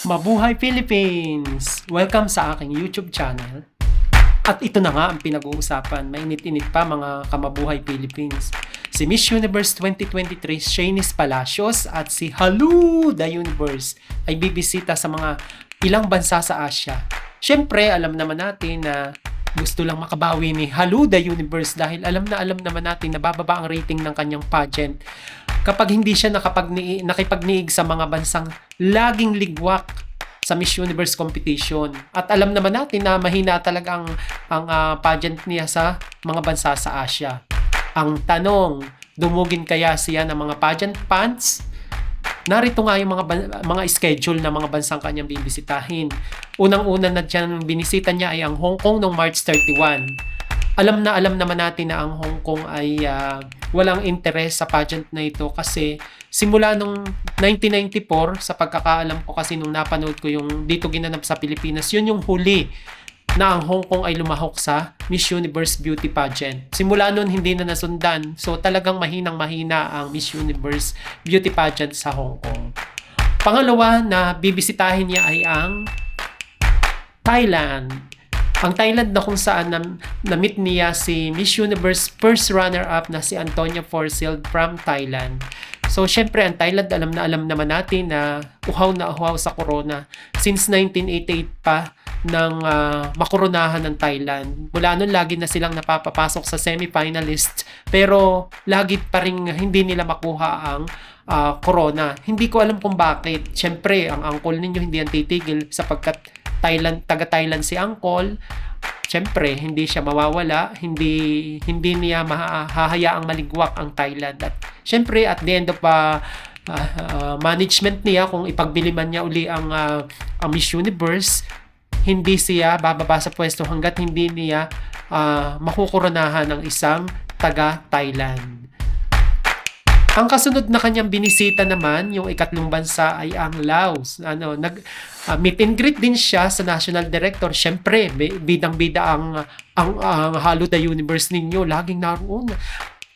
Mabuhay Philippines! Welcome sa aking YouTube channel. At ito na nga ang pinag-uusapan, mainit-init pa mga kamabuhay Philippines. Si Miss Universe 2023 Shanice Palacios at si Halu the Universe ay bibisita sa mga ilang bansa sa Asia. Siyempre, alam naman natin na gusto lang makabawi ni Halu the Universe dahil alam naman natin na bababa ang rating ng kanyang pageant kapag hindi siya nakipagniig sa mga bansang laging ligwak sa Miss Universe competition. At alam naman natin na mahina talaga ang pageant niya sa mga bansa sa Asia. Ang tanong, dumugin kaya siya ng mga pageant fans? Narito nga yung mga schedule na mga bansang kanyang bibisitahin. Unang-una na dyan binisita niya ay ang Hong Kong noong March 31. Alam naman natin na ang Hong Kong ay walang interes sa pageant na ito kasi simula nung 1994, sa pagkakaalam ko kasi nung napanood ko yung dito ginanap sa Pilipinas, yun yung huli na ang Hong Kong ay lumahok sa Miss Universe Beauty Pageant. Simula nun hindi na nasundan. So talagang mahinang-mahina ang Miss Universe Beauty Pageant sa Hong Kong. Pangalawa na bibisitahin niya ay ang Thailand. Ang Thailand na kung saan na-meet niya si Miss Universe first runner-up na si Antonia Forsyth from Thailand. So, syempre, ang Thailand, alam naman natin na uhaw sa corona. Since 1988 pa nang makoronahan ng Thailand. Mula nun, lagi na silang napapapasok sa semi-finalist. Pero, lagi pa rin hindi nila makuha ang corona. Hindi ko alam kung bakit. Syempre, ang uncle ninyo hindi yan titigil sapagkat taga-Thailand si uncle. Siyempre, hindi siya mawawala, hindi niya mahahayaang maligwak ang Thailand. At siyempre, at the end of management niya, kung ipagbili man niya uli ang Miss Universe, hindi siya bababa sa pwesto hanggat hindi niya makukoronahan ng isang taga-Thailand. Ang kasunod na kanyang binisita naman, yung ikatlong bansa ay ang Laos. Meet and greet din siya sa National Director. Siyempre, bidang-bida ang Halu the Universe ninyo. Laging naroon.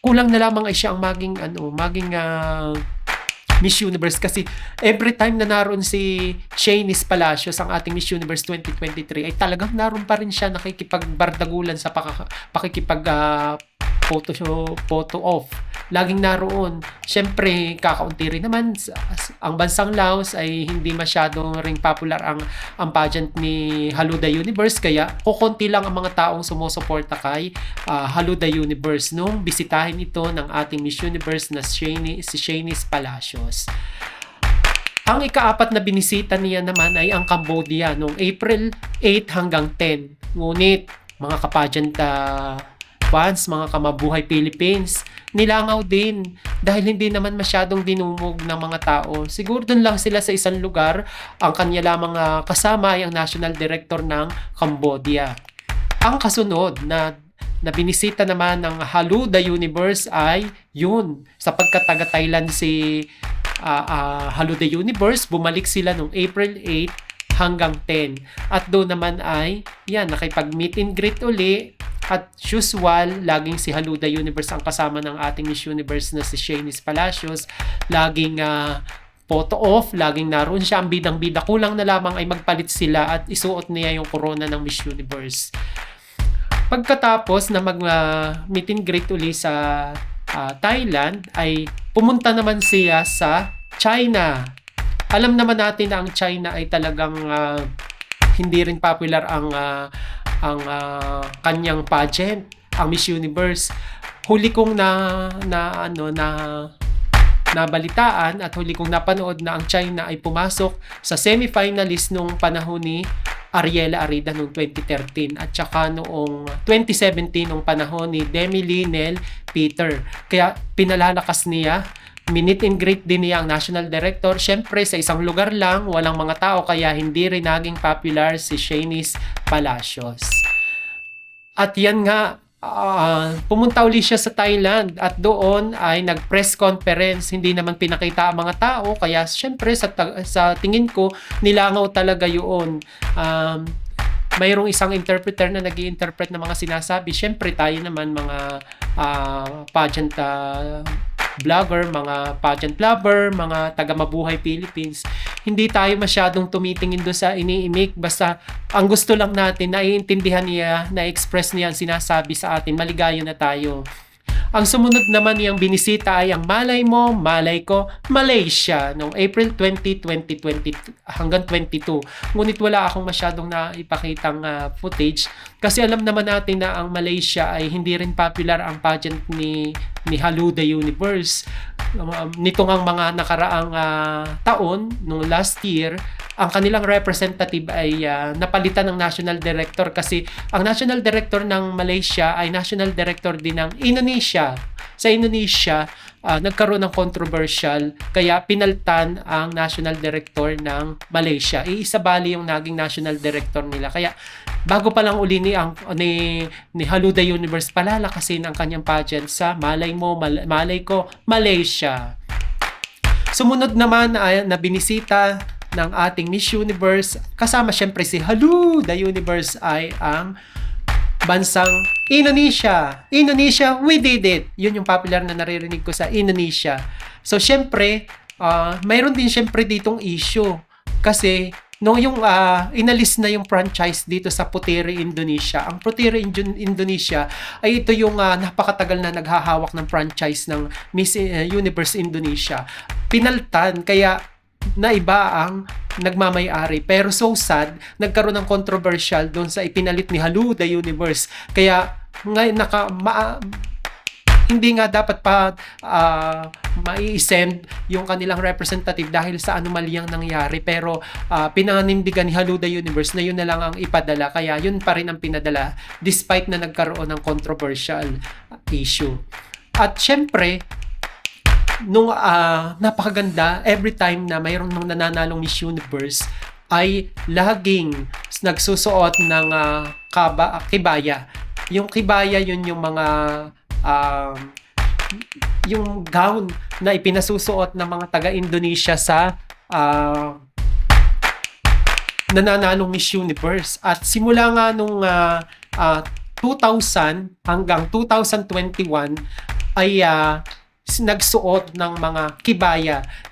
Kulang na lamang ay siya ang maging Miss Universe kasi every time na naroon si Shanice Palacios, ang ating Miss Universe 2023, ay talagang naroon pa rin siya nakikipagbardagulan sa photo off. Laging naroon. Siyempre, kakaunti rin naman. Ang bansang Laos ay hindi masyadong ring popular ang pageant ni Halu the Universe. Kaya, kukunti lang ang mga taong sumusuporta kay Halu the Universe nung bisitahin ito ng ating Miss Universe na si Shanice Palacios. Ang ikaapat na binisita niya naman ay ang Cambodia noong April 8 hanggang 10. Ngunit, mga kapageant fans, mga kamabuhay Philippines, nilangaw din dahil hindi naman masyadong dinumog ng mga tao. Siguro dun lang sila sa isang lugar. Ang kanya lamang kasama ay ang National Director ng Cambodia. Ang kasunod na binisita naman ng Halu the Universe ay yun. Sapagkat taga-Thailand si Halu the Universe, bumalik sila noong April 8 hanggang 10. At doon naman ay nakipag-meet and greet uli. At usual, laging si Halu the Universe ang kasama ng ating Miss Universe na si Shanice Palacios. Laging photo off, laging naroon siya. Ang bidang-bida, kulang na lamang ay magpalit sila at isuot niya yung corona ng Miss Universe. Pagkatapos na mag-meet and greet uli sa Thailand, ay pumunta naman siya sa China. Alam naman natin na ang China ay talagang hindi rin popular ang kanyang pageant, ang Miss Universe. Huli kong nabalitaan at huli kong napanood na ang China ay pumasok sa semi-finalist nung panahon ni Ariela Arida noong 2013 at saka noong 2017 nung panahon ni Demi Nel Peter. Kaya pinalalakas niya. Minute and greet din niya ang National Director. Siyempre, sa isang lugar lang, walang mga tao, kaya hindi rin naging popular si Shanice Palacios. At yan nga, pumunta uli siya sa Thailand at doon ay nag-press conference. Hindi naman pinakita ang mga tao, kaya siyempre sa tingin ko, nilangaw talaga yun. Mayroong isang interpreter na nag-i-interpret ng mga sinasabi. Siyempre, tayo naman mga pageant vlogger, mga pageant lover, mga taga Mabuhay Philippines, hindi tayo masyadong tumitingin doon sa iniimik. Basta ang gusto lang natin, naiintindihan niya, na-express niya ang sinasabi sa atin, maligaya na tayo. Ang sumunod naman niyang binisita ay ang Malay Mo, Malay Ko, Malaysia noong April 20, 2020 hanggang 22. Ngunit wala akong masyadong naipakitang footage kasi alam naman natin na ang Malaysia ay hindi rin popular ang pageant ni Halu the Universe. Nito ngang mga nakaraang taon, nung last year, ang kanilang representative ay napalitan ng national director kasi ang national director ng Malaysia ay national director din ng Indonesia. Sa Indonesia, nagkaroon ng controversial kaya pinaltan ang national director ng Malaysia. Iisa bali yung naging national director nila. Kaya bago pa lang uli ni Halu the Universe palalakasin ang kanyang pageant sa Malay Mo, Malay Ko, Malaysia. Sumunod naman ay na binisita ng ating Miss Universe, kasama syempre si Halu the Universe, ay ang bansang Indonesia. Indonesia, we did it. Yun yung popular na naririnig ko sa Indonesia. So syempre, mayroon din syempre ditong issue kasi nung yung inalis na yung franchise dito sa Puteri Indonesia. Ang Puteri Indonesia ay ito yung napakatagal na naghahawak ng franchise ng Miss Universe Indonesia. Pinaltan, kaya na iba ang nagmamay-ari. Pero so sad, nagkaroon ng controversial doon sa ipinalit ni Halu the Universe. Kaya ngayon hindi nga dapat pa mai-send yung kanilang representative dahil sa anomalyang nangyari. Pero pinanindigan ni Halu the Universe na yun na lang ang ipadala. Kaya yun pa rin ang pinadala despite na nagkaroon ng controversial issue. At syempre, nung napakaganda, every time na mayroon nung nananalong Miss Universe ay laging nagsusuot ng kibaya. Yung kibaya, yun yung mga yung gown na ipinasusuot ng mga taga-Indonesia sa nananalong Miss Universe. At simula nga nung 2000 hanggang 2021 ay nagsuot ng mga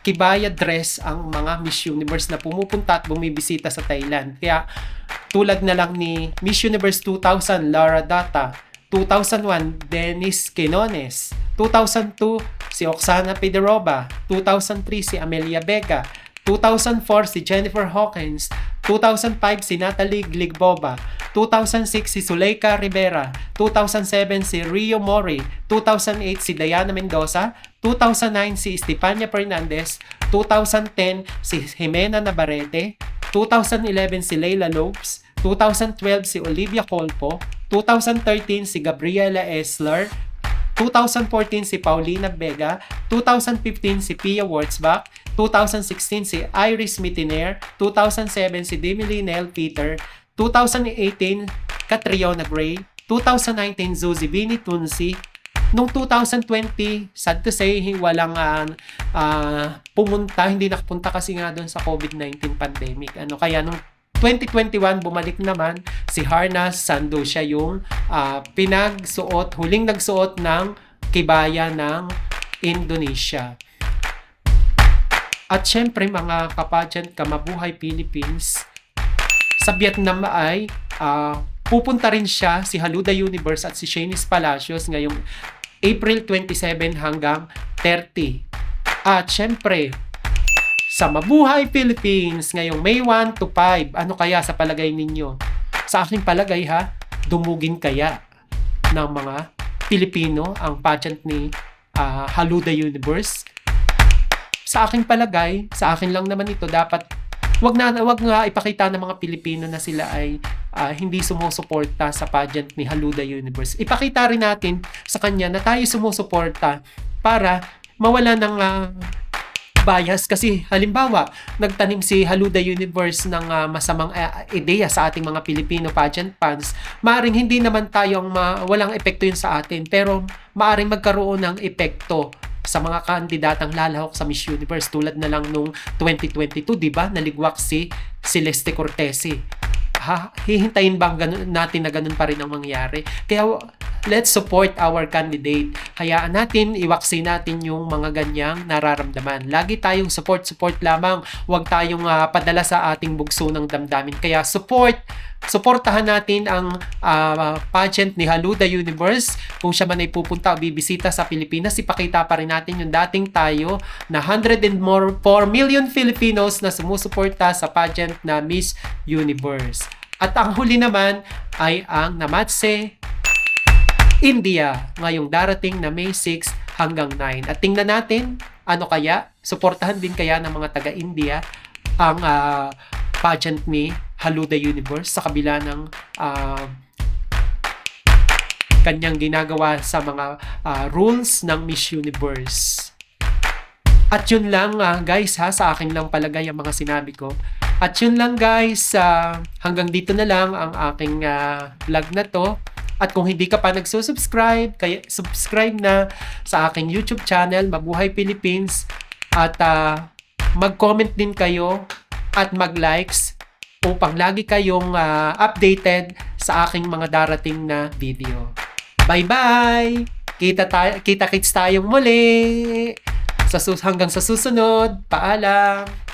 kibaya dress ang mga Miss Universe na pumupunta at bumibisita sa Thailand. Kaya tulad na lang ni Miss Universe 2000 Lara Data, 2001 Dennis Quinones, 2002 si Oksana Pederoba, 2003 si Amelia Vega, 2004 si Jennifer Hawkins, 2005 si Natalie Gligboba, 2006 si Zuleika Rivera, 2007 si Rio Mori, 2008 si Diana Mendoza, 2009 si Estefania Fernandez, 2010 si Jimena Navarrete, 2011 si Leila Lopes, 2012 si Olivia Colpo, 2013 si Gabriela Esler, 2014 si Paulina Vega, 2015 si Pia Wurtzbach, 2016 si Iris Mitiner, 2007 si Dimily Nell Peter, 2018 Catriona Gray, 2019 Zuzi Vini Tunsi. Noong 2020, sad to say, walang pumunta, hindi nakapunta kasi nga doon sa COVID-19 pandemic. Kaya nung 2021, bumalik naman si Harnas Sando. Siya yung huling nagsuot ng kibaya ng Indonesia. At syempre mga kapageant Mabuhay Philippines, sa Vietnam ay pupunta rin siya, si Halu the Universe at si Shanice Palacios ngayong April 27 hanggang 30. At syempre, sa Mabuhay Philippines ngayong May 1 to 5, ano kaya sa palagay ninyo? Sa aking palagay dumugin kaya ng mga Pilipino ang pageant ni Halu the Universe? Sa aking palagay, sa akin lang naman ito, dapat wag nga ipakita ng mga Pilipino na sila ay hindi sumusuporta sa pageant ni Halu the Universe. Ipakita rin natin sa kanya na tayo sumusuporta para mawala ng bias. Kasi halimbawa, nagtanim si Halu the Universe ng masamang ideya sa ating mga Filipino pageant fans, maaring hindi naman tayong walang epekto yun sa atin, pero maaring magkaroon ng epekto sa mga kandidatang lalahok sa Miss Universe, tulad na lang nung 2022, di ba? Naligwak si Celeste Cortese. Hihintayin ba natin na ganun pa rin ang mangyari? Kaya let's support our candidate. Hayaan natin, iwaksi natin yung mga ganyang nararamdaman. Lagi tayong support lamang. Huwag tayong padala sa ating bugso ng damdamin. Kaya supportahan natin ang pageant ni Haluda Universe. Kung siya man ay pupunta o bibisita sa Pilipinas, ipakita pa rin natin yung dating tayo na 104 million Filipinos na sumusuporta sa pageant na Miss Universe. At ang huli naman ay ang Namatse India ngayong darating na May 6 hanggang 9. At tingnan natin ano kaya, suportahan din kaya ng mga taga-India ang pageant ni Haluda Universe sa kabila ng kanyang ginagawa sa mga rules ng Miss Universe. At yun lang guys sa akin lang palagay ang mga sinabi ko. At yun lang guys, hanggang dito na lang ang aking vlog na to. At kung hindi ka pa nagsusubscribe, kaya subscribe na sa aking YouTube channel, Mabuhay Philippines. At mag-comment din kayo at mag-likes upang lagi kayong updated sa aking mga darating na video. Bye-bye! Kita-kits tayong muli! Hanggang sa susunod, paalam!